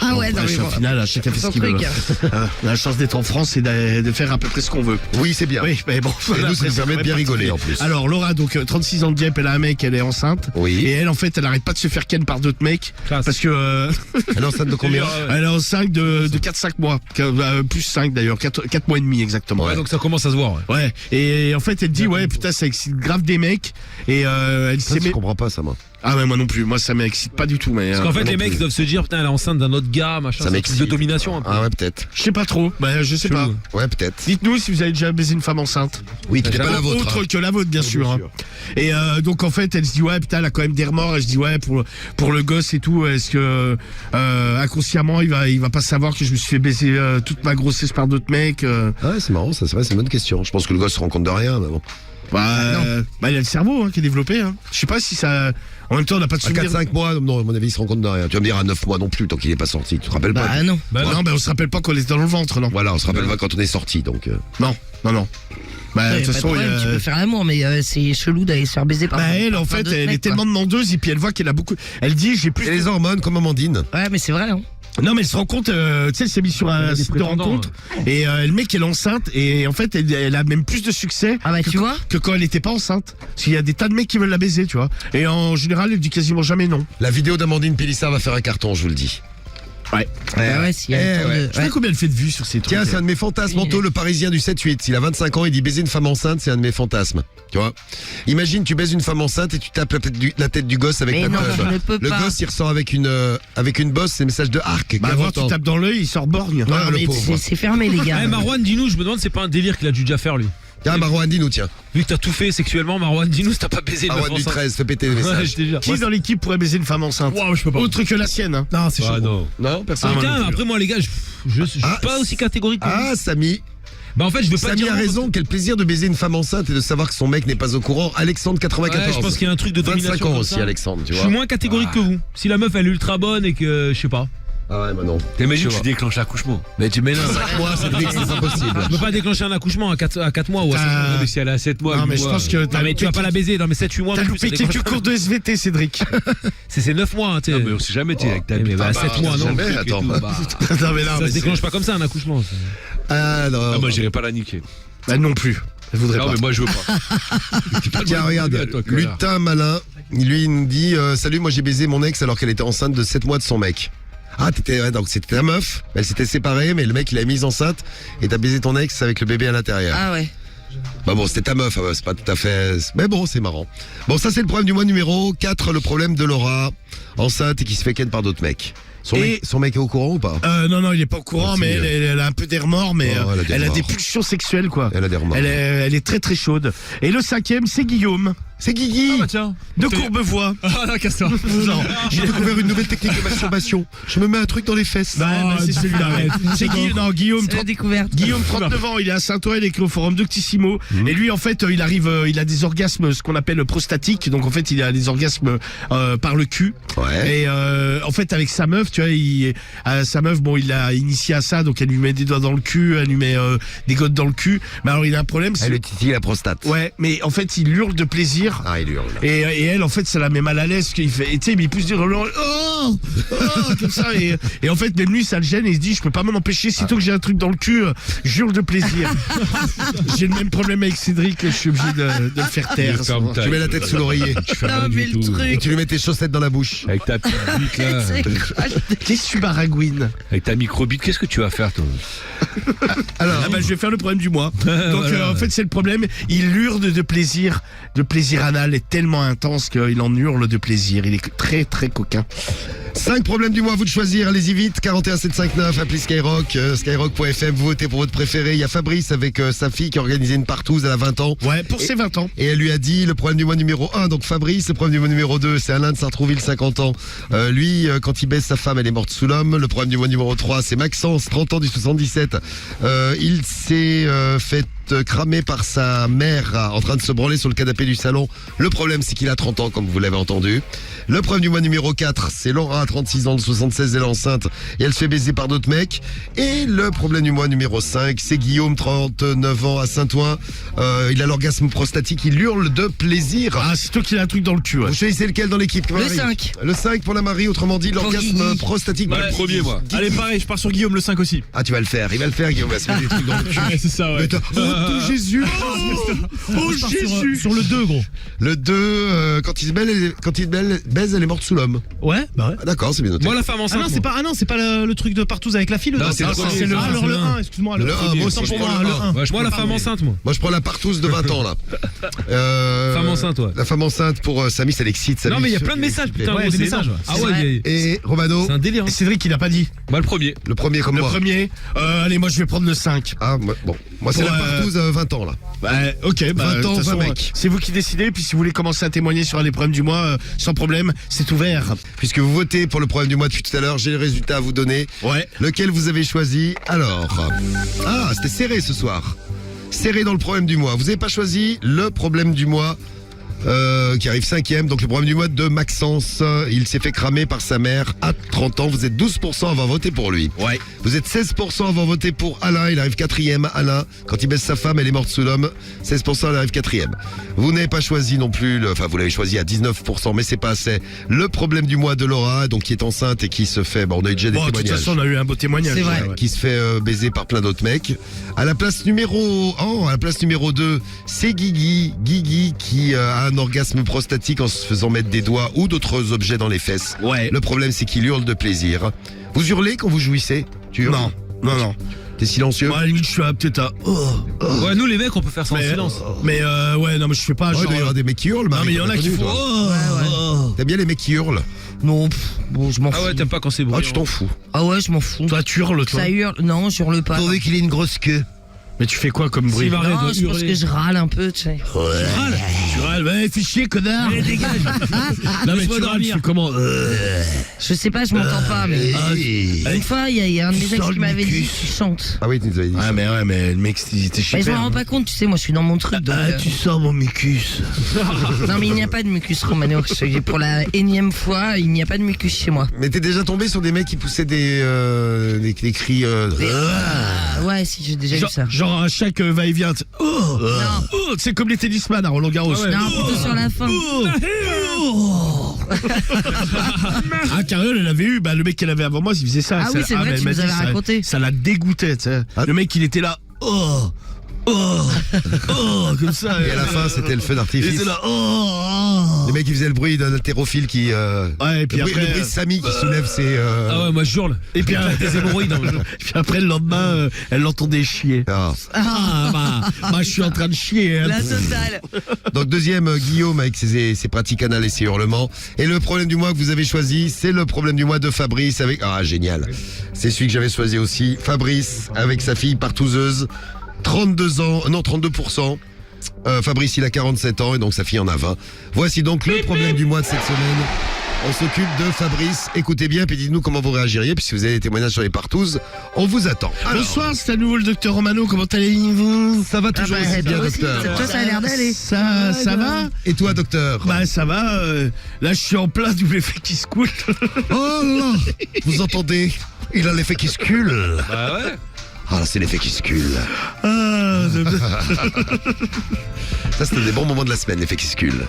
Ah ouais, non, mais Au bon. final, chacun fait ce Son qu'il veut. truc. On a la chance d'être en France et de faire à peu près ce qu'on veut. Oui, c'est bien. Oui, mais bon. Et nous, ça nous permet de bien rigoler en plus. Alors, Laura, donc 36 ans de Dieppe, elle a un mec, elle est enceinte. Oui. Et elle, en fait, elle arrête pas de se faire ken par d'autres mecs. Classe. Parce que Elle est enceinte de combien elle est enceinte de 4-5 mois. Plus 5 d'ailleurs, 4 mois et demi exactement. Ouais, donc ça commence à se voir. Ouais. Ouais, et en fait, elle dit, ouais, putain, ça excite grave des mecs. Et elle Ça, s'est. je comprends pas ça, moi. Ah ouais, moi non plus. Moi, ça m'excite pas du tout. Mais, Parce qu'en fait, moi les non mecs plus. doivent se dire, putain, elle est enceinte d'un autre gars, machin. Ça c'est un truc m'excite. de domination un peu. Ah ouais, peut-être. Je sais pas trop. Bah, je sais pas. Chelou. Ouais, peut-être. Dites-nous si vous avez déjà baisé une femme enceinte. Oui, qui n'est pas la vôtre. Autre hein. que la vôtre, bien sûr. Hein. Et donc, en fait, elle se dit, ouais, putain, elle a quand même des remords. Elle se dit, ouais, pour le gosse et tout, est-ce que inconsciemment, il va pas savoir que je me suis fait baiser toute ma grossesse par d'autres mecs Ah ouais, c'est marrant, ça, c'est vrai, c'est une bonne question. Je pense que le gosse se rend compte de rien, mais bon. il y a le cerveau qui est développé. Hein. Je sais pas si ça. En même temps, on n'a pas de À souvenir. 4-5 mois, non, à mon avis, il se rend compte de rien. Tu vas me dire à 9 mois non plus, tant qu'il n'est pas sorti. Tu te rappelles pas Bah non. Bah non. Non, on se rappelle pas qu'on est dans le ventre, non. Voilà, on se rappelle pas quand on est sorti, donc. Non. Bah, Ouais, de toute pas de façon, problème, tu peux faire l'amour, mais c'est chelou d'aller se faire baiser par. bah, elle, par en fait, d'autres elle mecs, est tellement demandeuse et puis elle voit qu'elle a beaucoup. Elle dit, j'ai plus. Et les hormones, comme Amandine. quoi. Ouais, mais c'est vrai, hein. Non, mais elle se rend compte, tu sais, elle s'est mise sur un site de prétendants, rencontre et le mec elle est enceinte et en fait elle a même plus de succès Ah bah tu vois. que quand elle était pas enceinte. Parce qu'il y a des tas de mecs qui veulent la baiser, tu vois. Et en général, elle dit quasiment jamais non. La vidéo d'Amandine Pélissard va faire un carton, je vous le dis. Ouais. Bah ouais, s'il y a Eh le temps ouais. de. Je sais pas combien elle fait de vues sur ces trucs. Tiens, c'est un de mes fantasmes mentaux, le Parisien du 7-8. Il a 25 ans, il dit baiser une femme enceinte, c'est un de mes fantasmes. Tu vois. Imagine, tu baises une femme enceinte et tu tapes la tête du gosse avec Mais ta non, teub. je ne peux Le pas. gosse, il ressort avec une bosse, c'est un message de arc. Bah, qu'elle avant, tu entend. tapes dans l'œil, il sort borgne. Ouais, Non, le mais pauvre. c'est fermé, les gars. Eh, Marwan, dis-nous, je me demande, c'est pas un délire qu'il a dû déjà faire lui. Tiens, Marouane, dis-nous, tiens. Vu que t'as tout fait sexuellement, Marwan, dis-nous si t'as pas baisé une meuf Marouane du enceinte. 13, fais péter les Ouais, messages. je te jure. Qui dans l'équipe pourrait baiser une femme enceinte? Waouh, je peux pas. Autre que la sienne, hein. Non, c'est chaud. Ah non. Non, personne. Ah, Tiens, non plus. après moi les gars, je suis Ah, pas aussi catégorique que vous. Ah, Samy. Bah en fait, je veux pas Samy dire a non, raison, quel plaisir de baiser une femme enceinte et de savoir que son mec n'est pas au courant. Alexandre, parce que- 94. Ouais, je pense qu'il y a un truc de 25 domination ans comme aussi, ça. Alexandre, tu Je vois. suis moins catégorique que vous. Si la meuf elle est ultra bonne et que je sais pas. Ah ouais, bah non. T'imagines, Je tu vois. déclenches l'accouchement. Mais tu mets là. Moi, c'est vrai que c'est impossible. Je peux pas déclencher un accouchement à 4 mois ou à 5 mois. Ah, Mais si elle a 7 mois, non, 8 mais je mois, pense que Non mais tu vas pas la baiser, non mais 7-8 mois T'as non plus, ça loupé déclenche quelques pas. cours de SVT, Cédric. C'est 9 mois, hein, tu sais. Non, mais on sait jamais, t'es avec ta Eh, mais bah, 7 mois, non. jamais, truc et attends. tout, bah, Non, mais non, ça mais se déclenche pas comme ça un accouchement. c'est- Ah non. Ah, moi, j'irai pas la niquer. Bah, non plus. Je voudrais Non, pas. mais moi, je veux pas. Tiens, regarde, Toi, connard. lutin malin, lui il nous dit salut, moi j'ai baisé mon ex alors qu'elle était enceinte de 7 mois de son mec. Ah, ouais, donc c'était ta meuf, elle s'était séparée, mais le mec il l'a mise enceinte et t'as baisé ton ex avec le bébé à l'intérieur. Ah ouais. Bah bon, c'était ta meuf, c'est pas tout à fait. Mais bon, c'est marrant. Bon, ça c'est le problème du mois numéro 4, le problème de Laura, enceinte et qui se fait ken par d'autres mecs. Son mec est au courant ou pas? Non, il est pas au courant, C'est mais mieux. elle a un peu des remords, mais Oh, elle a des elle a des remords. pulsions sexuelles, quoi. Elle a des remords. Elle est très très chaude. Et le 5e, c'est Guillaume. C'est Guigui. Ah bah tiens. De Courbevoie. Ah non, casse-toi. Non. J'ai découvert une nouvelle technique de masturbation. Je me mets un truc dans les fesses. Bah, c'est celui-là. arrête. C'est Guillaume. C'est la découverte. Guillaume, 39 ans, il est à Saint-Ouen, il écrit au forum Doctissimo. Et lui, en fait, il a des orgasmes, ce qu'on appelle prostatiques. Donc, en fait, il a des orgasmes par le cul. Ouais. Et en fait, avec sa meuf, tu vois, sa meuf, bon, il l'a initié à ça. Donc, elle lui met des doigts dans le cul, elle lui met des gottes dans le cul. Mais alors, il a un problème. Elle lui titille la prostate. Ouais, mais en fait, il hurle de plaisir plaisir. Ah, il hurle. Et elle, en fait, ça la met mal à l'aise. Qu'il fait, et tu sais, il pousse du relent, comme ça. Et en fait, même lui, ça le gêne. Et il se dit, je peux pas m'en empêcher. Sitôt que j'ai un truc dans le cul, je hurle de plaisir. J'ai le même problème avec Cédric. Je suis obligé de le faire taire. Tu mets la tête sous l'oreiller. Non, mais le Et truc. tu lui mets tes chaussettes dans la bouche. Avec ta petite bite là. C'est quoi Qu'est-ce que tu baragouines? Avec ta micro-bite, qu'est-ce que tu vas faire toi? Alors, Je vais faire le problème du mois. Donc en fait c'est le problème, il hurle de plaisir. Le plaisir anal est tellement intense qu'il en hurle de plaisir. Il est très très coquin. 5 problèmes du mois, à vous de choisir, allez-y vite, 41759, appelez Skyrock, skyrock.fm, vous votez pour votre préféré. Il y a Fabrice avec sa fille qui a organisé une partouze, elle a 20 ans. Ouais, pour ses 20 ans. Et elle lui a dit le problème du mois numéro 1, donc Fabrice, le problème du mois numéro 2, c'est Alain de Sartrouville, 50 ans. Lui, quand il baise sa femme, elle est morte sous l'homme. Le problème du mois numéro 3, c'est Maxence, 30 ans du 77. Il s'est fait cramé par sa mère en train de se branler sur le canapé du salon. Le problème, c'est qu'il a 30 ans, comme vous l'avez entendu. Le problème du mois numéro 4, c'est Laura, 36 ans de 76, elle est enceinte et elle se fait baiser par d'autres mecs. Et le problème du mois numéro 5, c'est Guillaume, 39 ans, à Saint-Ouen. Il a l'orgasme prostatique, il hurle de plaisir. Ah, c'est toi qui as un truc dans le cul. Ouais. Vous choisissez lequel dans l'équipe, Le Marie? 5. Le 5 pour la Marie, autrement dit, l'orgasme Guigui. prostatique. Bah, le premier, moi. Allez, pareil, je pars sur Guillaume le 5 aussi. Ah, tu vas le faire, il va le faire, Guillaume, il va se mettre des trucs dans le cul. Ouais, c'est ça, ouais. Oh, Jésus! Oh Je pars Jésus. sur le 2, gros. Le 2, quand il se baise, elle est morte sous l'homme. Ouais, bah ouais. Ah, d'accord, c'est bien noté. Moi, la femme Ah enceinte. non, c'est pas le truc de partouze avec la fille. Non, c'est le ça, premier, c'est le ça, 1. Alors c'est le le 1, excuse-moi. Le 1, moi aussi, autant je pour prends moi, le le 1. 1. Moi, la femme enceinte, moi. Moi, je prends la partouze de 20 ans, là. Femme enceinte, ouais. La femme enceinte pour Samy, ça l'excite. Non, mais il y a plein de messages, putain. Ouais, gros, des c'est messages, énorme. ouais. Ah C'est ouais, vrai. Et Romano, c'est un délire. Et Cédric, il a pas dit. Bah, le premier. le premier comme Le moi. premier. Allez, moi je vais prendre le 5. Ah, bon. Moi, c'est Pour, la partouze à 20 ans, là. Bah, ok, bah, 20 ans, de toute façon, 20 mecs. c'est vous qui décidez. Puis si vous voulez commencer à témoigner sur les problèmes du mois, sans problème, c'est ouvert. Puisque vous votez pour le problème du mois depuis tout à l'heure, j'ai le résultat à vous donner. Ouais. Lequel vous avez choisi? Alors. Ah, c'était serré ce soir. Serré dans le problème du mois. Vous n'avez pas choisi le problème du mois qui arrive 5e. Donc le problème du mois de Maxence. Il s'est fait cramer par sa mère à 30 ans. Vous êtes 12% à avoir voté pour lui. Ouais. Vous êtes 16% à avoir voté pour Alain. Il arrive 4e. Alain, quand il baisse sa femme, elle est morte sous l'homme. 16%, elle arrive 4e. Vous n'avez pas choisi non plus, enfin vous l'avez choisi à 19%, mais c'est pas assez. Le problème du mois de Laura, donc qui est enceinte et qui se fait, bon on a eu déjà des Bon, de toute témoignages. façon, on a eu un beau témoignage. C'est vrai. Ouais. Qui se fait baiser par plein d'autres mecs. À la place numéro 2, c'est Guigui. Guigui qui a un orgasme prostatique en se faisant mettre des doigts ou d'autres objets dans les fesses. Ouais. Le problème, c'est qu'il hurle de plaisir. Vous hurlez quand vous jouissez? Tu hurles? Non. T'es silencieux? Moi, à la limite, je suis peut-être à. Ouais, nous, les mecs, on peut faire ça en silence. Mais ouais, non, mais je fais pas. Ouais, il genre, doit y avoir des mecs qui hurlent, non, Marie, mais il y en t'as a qui connu, font. toi. T'aimes bien les mecs qui hurlent? Non, bon, je m'en fous. Ah ouais, t'aimes pas quand c'est Ah, bruyant. tu t'en fous. Ah ouais, je m'en fous. Toi, tu hurles, toi. Ça hurle. Non, je hurle pas. Pourvu qu'il ait une grosse queue. Mais tu fais quoi comme bruit? S'il va arrêter Non, de je pense hurler. que je râle un peu, tu sais. Tu râles, ouais, fais chier, connard. Allez, dégage. Non, mais Laisse-moi tu râles, dormir. tu fais comment? Je sais pas, je m'entends pas, mais. Une fois, il y a un de mes ex qui m'avait dit tu chantes. Ah oui, tu nous avais dit ça. Ouais, mais le mec, il était Mais je super. m'en rends pas compte, tu sais, moi je suis dans mon truc. Donc, sors mon mucus. Non, mais il n'y a pas de mucus, Romano. Pour la énième fois, il n'y a pas de mucus chez moi. Mais t'es déjà tombé sur des mecs qui poussaient des cris. Ouais, si, j'ai déjà vu ça. Genre à chaque va-et-vient. Non, C'est comme les tennisman à Roland Garros. non, plutôt sur la fin. Ah, Carole, elle avait eu, le mec qu'elle avait avant moi, il faisait ça. Ah oui, c'est vrai, mais tu elle m'a nous avais dit, ça- raconté. Ça la dégoûtait, tu sais. Le mec, il était là. Comme ça. Et à la fin, c'était le feu Il d'artifice. était là. Les mecs qui faisaient le bruit d'un haltérophile Ouais, et puis le bruit après. de Samy qui soulève ses. Ah ouais, moi je hurle. Et puis, Des hémorroïdes. hein. puis après, le lendemain, elle l'entendait chier. Ah. Je suis en train de chier. Hein. La totale. Donc deuxième, Guillaume avec ses pratiques anales et ses hurlements. Et le problème du mois que vous avez choisi, c'est le problème du mois de Fabrice avec... Ah, génial. C'est celui que j'avais choisi aussi. Fabrice avec sa fille partouzeuse. 32%. Fabrice, il a 47 ans et donc sa fille en a 20. Voici donc le problème du mois de cette semaine. On s'occupe de Fabrice. Écoutez bien, puis dites-nous comment vous réagiriez. Puis si vous avez des témoignages sur les partouzes, on vous attend. Alors, Bonsoir, c'est à nouveau le docteur Romano. Comment allez-vous? ça va toujours aussi bien, docteur. Toi, ça a l'air d'aller. Ça va? Et toi, docteur? Ça va. Là, je suis en plein double effet qui se coule. Oh là! Vous entendez? Il a l'effet qui se cule. Bah ouais. Ah, c'est l'effet qui se cule. Ah, Ça, c'était des bons moments de la semaine, les fécuscules.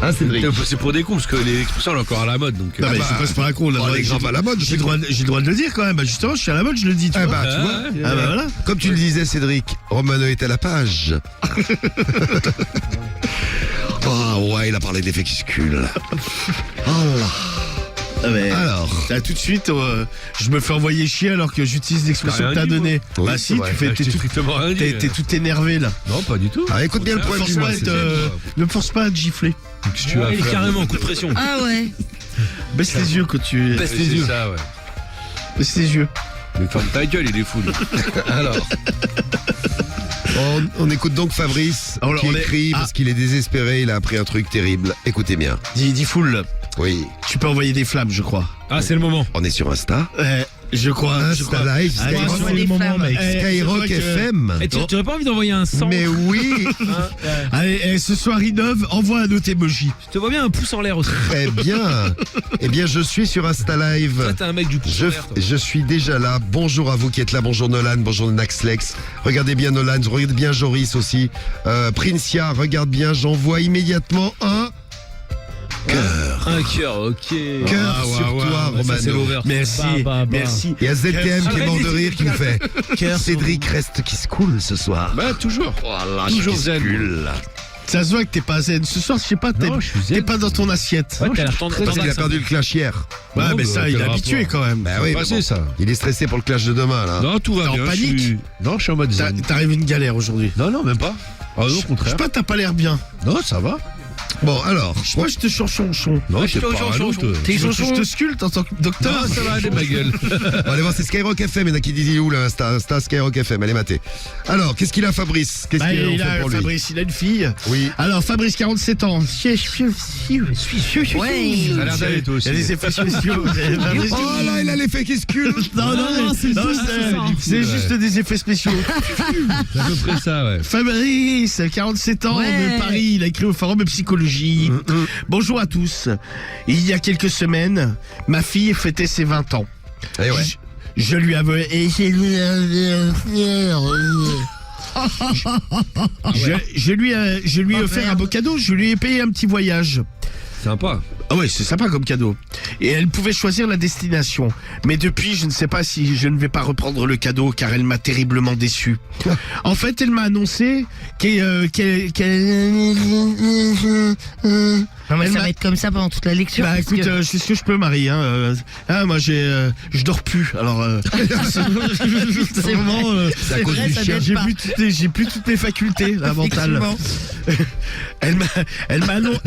Hein, Cédric? C'est pour des cons, parce que l'expression elle est encore à la mode. Donc, Non, mais c'est pas pour un con, on a le droit- les grands à la mode. j'ai le droit de le dire quand même. Bah, justement, je suis à la mode, je le dis. Tu Ah vois. bah, tu vois. Ah bah voilà. Comme tu le disais, Cédric, Romano est à la page. Oh ouais, il a parlé des fécuscules. Oh là. Ah, mais- Alors. Là, tout de suite, je me fais envoyer chier alors que j'utilise l'expression T'as que t'as rien dit, donnée. moi. Bah Oui, si, c'est vrai. tu fais, J'ai strictement rien dit. t'es tout énervé là. Non, pas du tout. Ah, écoute bien le point de vue, moi, Cédric. Ne force pas à te gifler. Qu'est-ce que tu vas Il est faire carrément en coup de pression. Ah ouais. Baisse les yeux quand tu. Baisse les yeux. Ça, ouais. Baisse les yeux. Mais ferme ta gueule, il est fou. lui. Alors. On écoute donc Fabrice Alors, qui on est- écrit parce qu'il est désespéré, il a appris un truc terrible. Écoutez bien. Dis full. Oui, Tu peux envoyer des flammes, je crois. Ah, c'est le moment. on est sur Insta. Je crois. Insta Live, Allez, Skyrock, envoie des flammes. Skyrock FM. Et tu aurais pas envie d'envoyer un sang? Mais oui, Allez, ce soir, Innove, envoie un autre emoji. Je te vois bien un pouce en l'air aussi. très bien. Eh bien, je suis sur Insta Live. Toi, t'es un mec du pouce en l'air, toi. Je suis déjà là. Bonjour à vous qui êtes là. Bonjour Nolan, bonjour Naxlex. Regardez bien Nolan, regardez bien Joris aussi. Princia, regarde bien. J'envoie immédiatement un cœur. Un cœur, ok. Cœur Ah, sur ouais, toi, ouais, ça, c'est Romano. l'over. Merci, Bah. merci. Il y a ZTM qui est mort de rire qui me fait. Cœur sur Cédric reste qui se coule ce soir. Bah, toujours. Voilà, Toujours qui se zen. coule. Ça se voit que t'es pas zen. Ce soir, je sais pas, Non, je suis zen. t'es pas dans ton assiette. Ouais, t'as l'air tendre. Parce qu'il a perdu le clash hier. Ouais, Non, mais bah, ça, il est quel habitué rapport. quand même. Bah oui, passé, mais ça. Il est stressé pour le clash de demain là. Non, tout va T'es en bien. panique Non, je suis en mode zen. T'arrives une galère aujourd'hui. Non, non, même pas. Ah non, au Je sais contraire. pas, t'as pas l'air bien. Non, ça va. Bon alors, Moi, je te chanchon. Non, je t'es te pas change, un change, autre. Tu veux que je te sculpte en tant que docteur? Non, ça va aller, ma gueule. on va aller voir, c'est Skyrock FM. Il y en a qui disent où là, Insta Skyrock FM. Allez mater. Alors, qu'est-ce qu'il a Fabrice? Qu'est-ce Bah, qu'il il fait a pour lui? Fabrice, il a une fille. Oui. Alors, Fabrice, 47 ans. Ouais. Ça a l'air d'aller, toi Il aussi. y a des effets spéciaux. Fabrice- Oh là, il a l'effet qui se cule. Non, c'est juste des effets spéciaux. C'est à peu près ça, ouais. Fabrice, 47 ans, Ouais. de Paris, il a écrit au Forum de Psychologie. Bonjour à tous. Il y a quelques semaines, ma fille fêtait ses 20 ans. Eh ouais. Je lui avais... Je lui ai offert un beau cadeau, je lui ai payé un petit voyage. Sympa. Ah ouais, c'est sympa comme cadeau. Et elle pouvait choisir la destination. Mais depuis, je ne sais pas si je ne vais pas reprendre le cadeau car elle m'a terriblement déçu. En fait, elle m'a annoncé qu'elle... Non mais Elle ça m'a- va être comme ça pendant toute la lecture. Bah parce écoute, que- c'est ce que je peux, Marie. Moi, je dors plus. Alors, c'est vraiment. C'est à cause vrai, du ça chien. doit être J'ai plus toutes mes facultés là, mentales. Effectivement.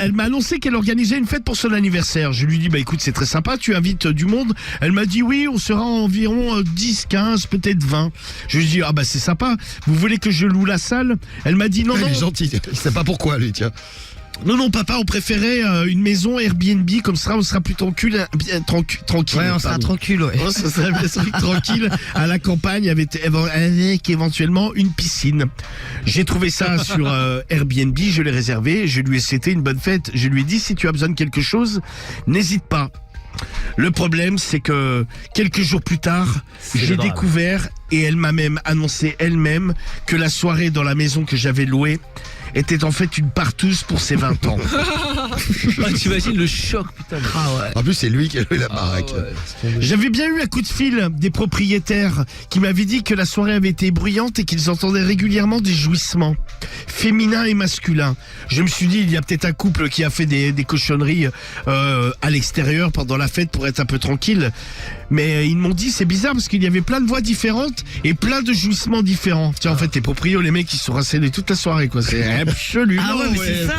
Elle m'a annoncé qu'elle organisait une fête pour son anniversaire. Je lui dis, bah écoute, c'est très sympa, tu invites du monde. Elle m'a dit, oui, on sera environ 10, 15, peut-être 20. Je lui dis, ah bah c'est sympa, vous voulez que je loue la salle? Elle m'a dit, non, Il est non, gentil. Il sait pas pourquoi lui, tiens. non, papa, on préférait une maison Airbnb, comme ça on sera plus tranquille. Tranquille. Ouais, on sera pardon. tranquille, ouais. Oh, ça serait bien sûr tranquille à la campagne avec éventuellement une piscine. J'ai trouvé ça sur Airbnb, je l'ai réservé, je lui ai souhaité une bonne fête. Je lui ai dit si tu as besoin de quelque chose, n'hésite pas. Le problème, c'est que quelques jours plus tard, j'ai le drame. découvert et elle m'a même annoncé elle-même que la soirée dans la maison que j'avais louée était en fait une partouze pour ses 20 ans. Ah, t'imagines le choc, putain. Ah ouais. En plus, c'est lui qui a eu la baraque. J'avais bien eu un coup de fil des propriétaires qui m'avaient dit que la soirée avait été bruyante et qu'ils entendaient régulièrement des jouissements féminins et masculins. Je me suis dit, il y a peut-être un couple qui a fait des cochonneries à l'extérieur pendant la fête pour être un peu tranquille. Mais ils m'ont dit, c'est bizarre parce qu'il y avait plein de voix différentes et plein de jouissements différents. Tiens, en fait, les proprios, les mecs, ils se sont rassénés toute la soirée, quoi. C'est absolument... Ah ouais, mais c'est ça.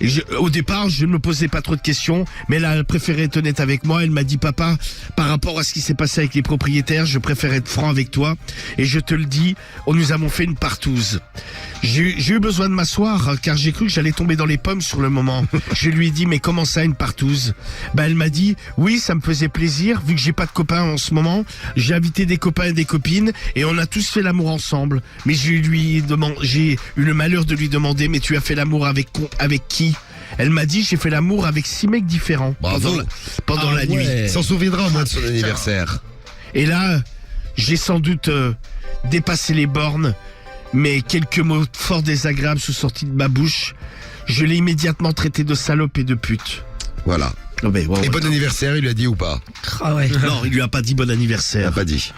Et au départ, je ne me posais pas trop de questions, mais là, elle préférait être honnête avec moi. Elle m'a dit, papa, par rapport à ce qui s'est passé avec les propriétaires, je préfère être franc avec toi. Et je te le dis, nous avons fait une partouze. J'ai eu besoin de m'asseoir, car j'ai cru que j'allais tomber dans les pommes sur le moment. Je lui ai dit, mais comment ça, une partouze? Bah, elle m'a dit, oui, ça me faisait plaisir, vu que j'ai pas de copains en ce moment. J'ai invité des copains et des copines, et on a tous fait l'amour ensemble. Mais j'ai eu le malheur de lui demander, mais tu as fait l'amour avec qui? Elle m'a dit, j'ai fait l'amour avec 6 mecs différents Bravo. pendant la nuit. Il s'en souviendra au moins de son anniversaire. Et là, j'ai sans doute dépassé les bornes. mais quelques mots fort désagréables sont sortis de ma bouche. Je l'ai immédiatement traité de salope et de pute. Voilà. Non, mais, Et bon anniversaire, il lui a dit ou pas? Ah ouais. non, il lui a pas dit bon Il a anniversaire. pas dit.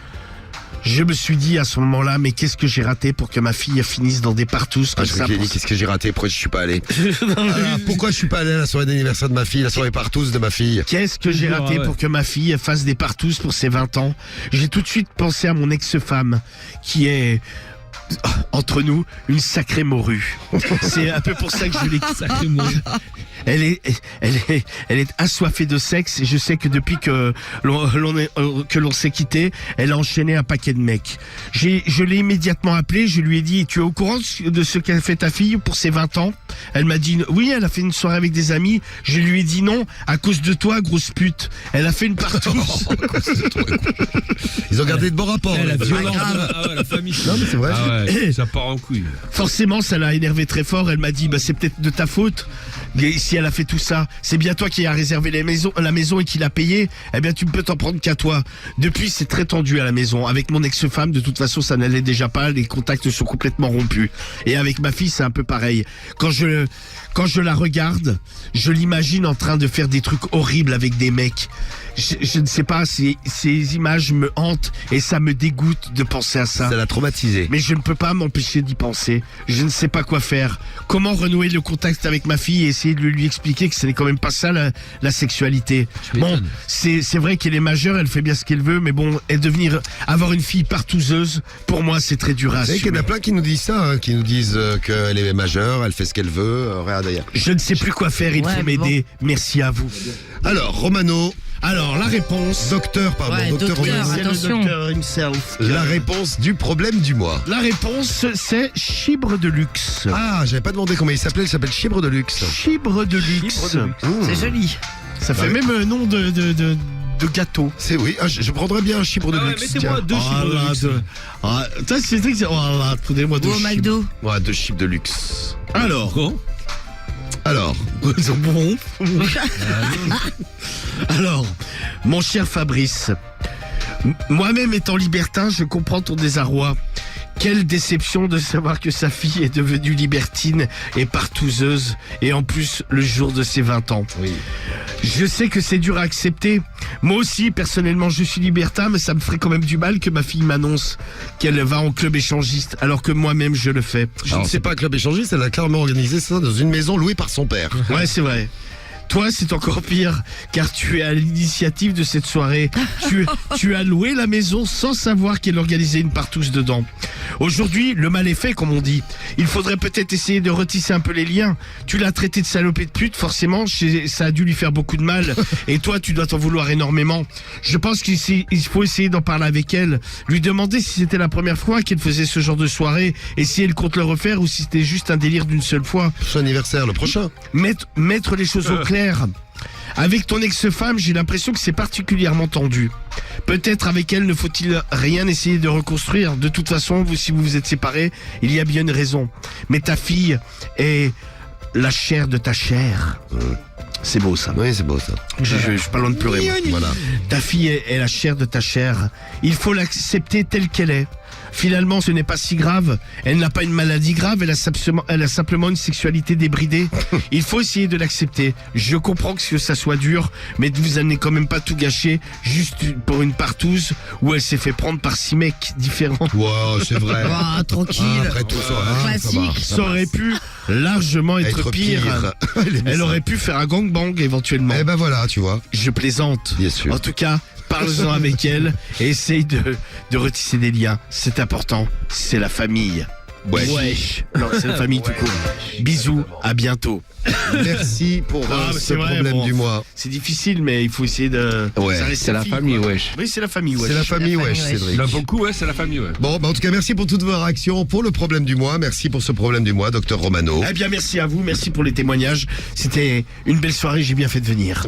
Je me suis dit à ce moment-là, mais qu'est-ce que j'ai raté pour que ma fille finisse dans des partous Ah, comme je crois ça qu'il a pour- dit qu'est-ce que j'ai raté, pourquoi je suis pas allé? Pourquoi je suis pas allé à la soirée d'anniversaire de ma fille, la soirée partous de ma fille? Qu'est-ce que j'ai raté pour que ma fille fasse des partous pour ses 20 ans? J'ai tout de suite pensé à mon ex-femme, qui est, entre nous, une sacrée morue. C'est un peu pour ça que je l'ai Sacré mot. Elle est assoiffée de sexe et je sais que depuis que l'on s'est quitté, elle a enchaîné un paquet de mecs. Je l'ai immédiatement appelée, je lui ai dit, tu es au courant de ce qu'a fait ta fille pour ses 20 ans? Elle m'a dit, oui, elle a fait une soirée avec des amis. Je lui ai dit non, à cause de toi, grosse pute. Elle a fait une partouze. Ils ont gardé de bons rapports. La les violence. grave. Ah ouais, la famille. Non, mais c'est vrai. Ah ouais, ça part en couille. Forcément, ça l'a énervé très fort. Elle m'a dit, bah, c'est peut-être de ta faute. Et si elle a fait tout ça, c'est bien toi qui as réservé la maison et qui l'a payé. Eh bien, tu ne peux t'en prendre qu'à toi. Depuis, c'est très tendu à la maison. Avec mon ex-femme, de toute façon, ça n'allait déjà pas. Les contacts sont complètement rompus. Et avec ma fille, c'est un peu pareil. Quand je la regarde, je l'imagine en train de faire des trucs horribles avec des mecs. Je ne sais pas, ces images me hantent et ça me dégoûte de penser à ça. Ça l'a traumatisé. Mais je ne peux pas m'empêcher d'y penser. Je ne sais pas quoi faire. Comment renouer le contact avec ma fille et essayer de lui expliquer que ce n'est quand même pas ça la sexualité. Bon, c'est vrai qu'elle est majeure, elle fait bien ce qu'elle veut, mais bon, avoir une fille partouzeuse, pour moi, c'est très dur à Vous savez qu'il y en assumer. a plein qui nous disent ça, hein, qui nous disent qu'elle est majeure, elle fait ce qu'elle veut. Regarde d'ailleurs. Je ne sais plus quoi faire, il Ouais, faut mais m'aider. Merci à vous. Alors, Romano, Alors, la réponse. docteur, pardon, Ouais, docteur docteur. Romano. C'est le attention. docteur himself. La réponse du problème du mois. La réponse, c'est chibre de luxe. Ah, j'avais pas demandé comment il s'appelle Chibre de Luxe. Chibre de luxe. C'est joli. Ça fait même un nom de gâteau. C'est oui, ah, je prendrais bien un Chibre de Ah ouais, Luxe. mettez-moi deux chiffres de luxe. C'est vrai que c'est. Oh là, prenez-moi deux Ou au chibres. McDo. Ouais, 2 chips de luxe. Alors. Bon. Alors, Ils sont bons. Alors, mon cher Fabrice, moi-même étant libertin, je comprends ton désarroi. Quelle déception de savoir que sa fille est devenue libertine et partouzeuse, et en plus le jour de ses 20 ans. oui. Je sais que c'est dur à accepter. Moi aussi, personnellement, je suis libertin, mais ça me ferait quand même du mal que ma fille m'annonce qu'elle va en club échangiste, alors que moi-même je le fais. Je ne sais pas, club échangiste, elle a clairement organisé ça dans une maison louée par son père. Ouais, c'est vrai. Toi, c'est encore pire, car tu es à l'initiative de cette soirée. Tu as loué la maison sans savoir qu'elle organisait une partouze dedans. Aujourd'hui, le mal est fait, comme on dit. Il faudrait peut-être essayer de retisser un peu les liens. Tu l'as traité de salopée de pute, forcément, ça a dû lui faire beaucoup de mal. Et toi, tu dois t'en vouloir énormément. Je pense qu'il faut essayer d'en parler avec elle, lui demander si c'était la première fois qu'elle faisait ce genre de soirée, et si elle compte le refaire, ou si c'était juste un délire d'une seule fois. Son anniversaire, le prochain. Mettre les choses au clair. Avec ton ex-femme, j'ai l'impression que c'est particulièrement tendu. Peut-être avec elle ne faut-il rien essayer de reconstruire. De toute façon, si vous vous êtes séparés, il y a bien une raison. Mais ta fille est la chair de ta chair. C'est beau ça. Oui, c'est beau ça. Je suis pas loin de pleurer. moi. Voilà. Ta fille est la chair de ta chair. Il faut l'accepter telle qu'elle est. Finalement, ce n'est pas si grave. Elle n'a pas une maladie grave, elle a simplement une sexualité débridée. Il faut essayer de l'accepter. Je comprends que ça soit dur, mais vous n'allez quand même pas tout gâcher juste pour une partouze où elle s'est fait prendre par 6 mecs différents. Wow, c'est vrai. Ah, tranquille. Après tout ça, hein, Classique. Ça aurait pu largement être pire. Elle aurait pu faire un gangbang éventuellement. Eh ben voilà, tu vois. Je plaisante. Bien sûr. En tout cas, parle-en avec elle et essaye de retisser des liens. C'est important. C'est la famille. Wesh. Non, c'est la famille tout court. Bisous, à bientôt. Merci pour Ah, mais ce c'est vrai, problème bon. du mois. C'est difficile, mais il faut essayer de. Ouais, ça reste C'est la fille, famille, quoi. wesh. Oui, c'est la famille, ouais. C'est la famille, wesh, wesh. Cédric. Là, pour le coup, ouais, c'est la famille, ouais. Bon, bah en tout cas, merci pour toutes vos réactions pour le problème du mois. Merci pour ce problème du mois, docteur Romano. Eh bien, merci à vous, merci pour les témoignages. C'était une belle soirée, j'ai bien fait de venir.